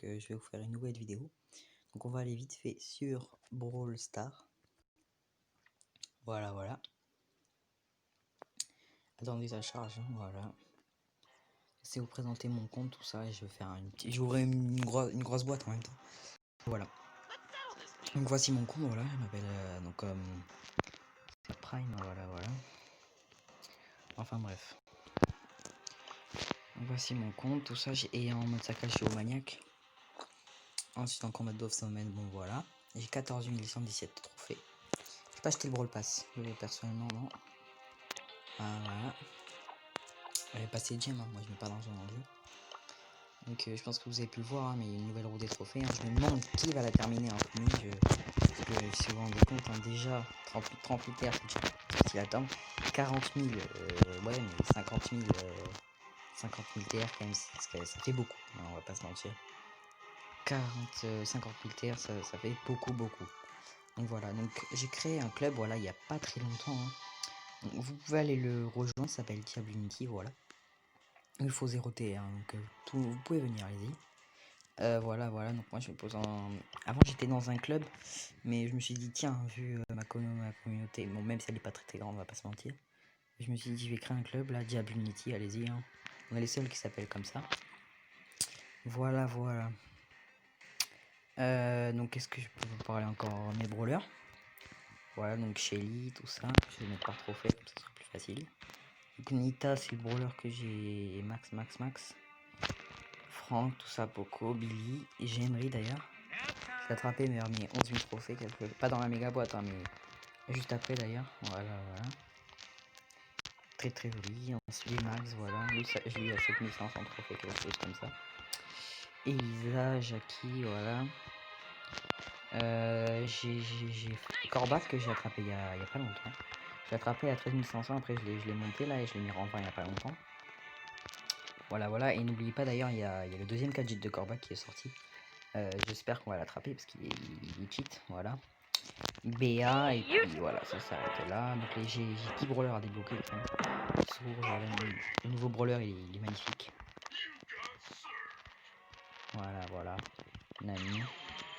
donc je vais vous faire une nouvelle vidéo. Donc on va aller vite fait sur Brawl Stars. Voilà. Attendez, ça charge, hein, voilà. C'est vous présenter mon compte, tout ça, et je vais faire j'aurai une grosse boîte en même temps. Voilà. Donc voici mon compte, voilà, je m'appelle Prime, voilà. Enfin bref. Donc, voici mon compte, tout ça, et en mode saccage géomaniaque. Ensuite en combat d'off semaine, bon voilà. J'ai 14 117 trophées. J'ai pas acheté le Brawl Pass, personnellement non. Voilà. J'avais passé le gem, hein. Moi je mets pas d'argent dans le jeu. Donc je pense que vous avez pu le voir, hein, mais il y a une nouvelle roue des trophées. Hein. Je me demande qui va la terminer en premier. Parce que si vous vous rendez compte, hein, déjà 38 terres, c'est déjà facile à attendre. 40 000, ouais, mais 50 000 TR quand même, ça fait beaucoup, hein, on va pas se mentir. 50 000 TR, ça fait beaucoup. Donc voilà, donc j'ai créé un club, voilà, il y a pas très longtemps. Hein. Donc, vous pouvez aller le rejoindre, ça s'appelle Diable Unity, voilà. Il faut 0 TR, donc vous pouvez venir, allez-y. Voilà, donc moi je me pose en... Avant j'étais dans un club, mais je me suis dit, tiens, vu ma communauté, bon, même si elle est pas très grande, on va pas se mentir, je me suis dit, je vais créer un club, là, Diable Unity, allez-y, hein. On est les seuls qui s'appellent comme ça. Voilà. Donc qu'est-ce que je peux vous parler encore? Mes brawlers. Voilà, donc Shelly, tout ça. Je vais mettre par trophée, comme ça sera plus facile. Donc Nita, c'est le brawler que j'ai max. Franck, tout ça, Poco, Billy, et j'ai Henry d'ailleurs. J'ai attrapé mes 11 000 trophées, pas dans la méga boîte, hein, mais juste après d'ailleurs. Voilà. Très joli. Ensuite, Max, voilà. Lui, je l'ai eu à 7500 trophées, quelque chose comme ça. Elisa, Jackie, voilà. J'ai Corbac que j'ai attrapé il y a pas longtemps. J'ai attrapé à 13 500, après je l'ai monté là et je l'ai mis en vente il y a pas longtemps. Voilà, et n'oubliez pas d'ailleurs, il y a le deuxième gadget de Corbac qui est sorti. J'espère qu'on va l'attraper parce qu'il est cheat, voilà. BA, et puis voilà, ça s'arrête là. Donc j'ai 10 brawlers à débloquer quand même. Voilà, le nouveau brawler il est magnifique. Voilà. Nami.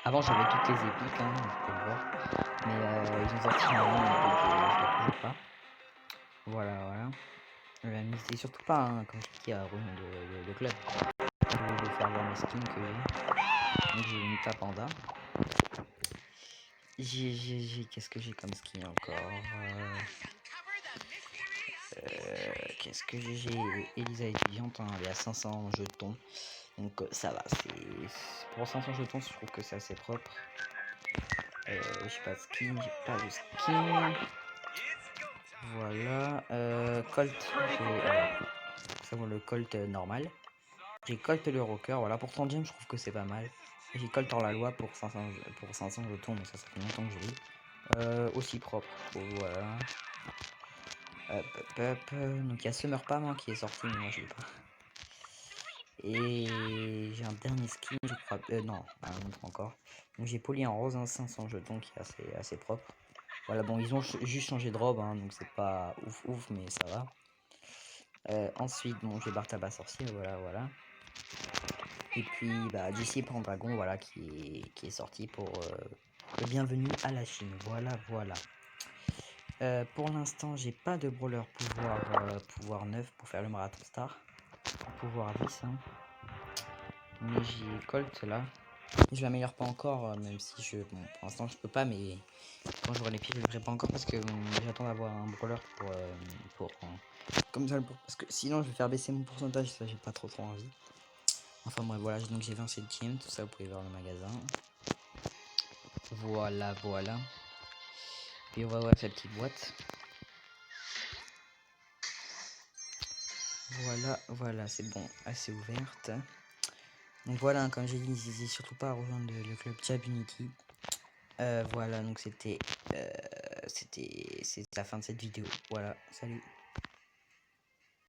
Avant j'avais toutes les épiques, hein, vous pouvez le voir. Mais ils ont sorti une ligne, donc je l'ai toujours pas. Voilà. N'hésitez surtout pas, hein, comme je dis, à rejoindre le club. Je vais vous faire voir mes skins que j'ai. Donc j'ai une Nita Panda. Qu'est-ce que j'ai comme skin encore? Qu'est-ce que j'ai? Elisa étudiante, hein, elle est à 500 jetons. Donc ça va, pour 500 jetons, je trouve que c'est assez propre. J'ai pas de skin, Voilà, Colt, ça vaut le Colt normal. J'ai Colt le rocker, voilà, pour 30 gemmes, je trouve que c'est pas mal. J'ai Colt hors la loi pour 500 jetons, mais ça fait longtemps que je l'ai. Aussi propre, voilà. Donc il y a Summer Pam, hein, qui est sorti, mais moi je l'ai pas. Et j'ai un dernier skin, je crois. Non, un autre encore. Donc j'ai Poli en rose, hein, 500 jetons, qui est assez propre. Voilà, bon, ils ont juste changé de robe, hein, donc c'est pas ouf, mais ça va. Ensuite, bon, j'ai Bartaba sorcier, voilà. Et puis, bah, JC Pendragon, voilà, qui est sorti pour le bienvenu à la Chine. Voilà. Pour l'instant, j'ai pas de brawler pouvoir 9 pour faire le marathon star. Pouvoir 10, hein. Mais j'ai Colt là. Je l'améliore pas encore, même si bon, pour l'instant je peux pas, mais quand j'aurai les pieds je le ferai pas encore parce que j'attends d'avoir un brawler comme ça, parce que sinon je vais faire baisser mon pourcentage, ça j'ai pas trop envie. Enfin bref, voilà, donc j'ai 27 gemmes, tout ça vous pouvez voir le magasin. Voilà. Puis on va voir cette petite boîte. Voilà, c'est bon, assez ouverte. Donc voilà, comme j'ai dit, n'hésitez surtout pas à rejoindre le club Diable Unity. Voilà, donc c'était la fin de cette vidéo. Voilà, salut.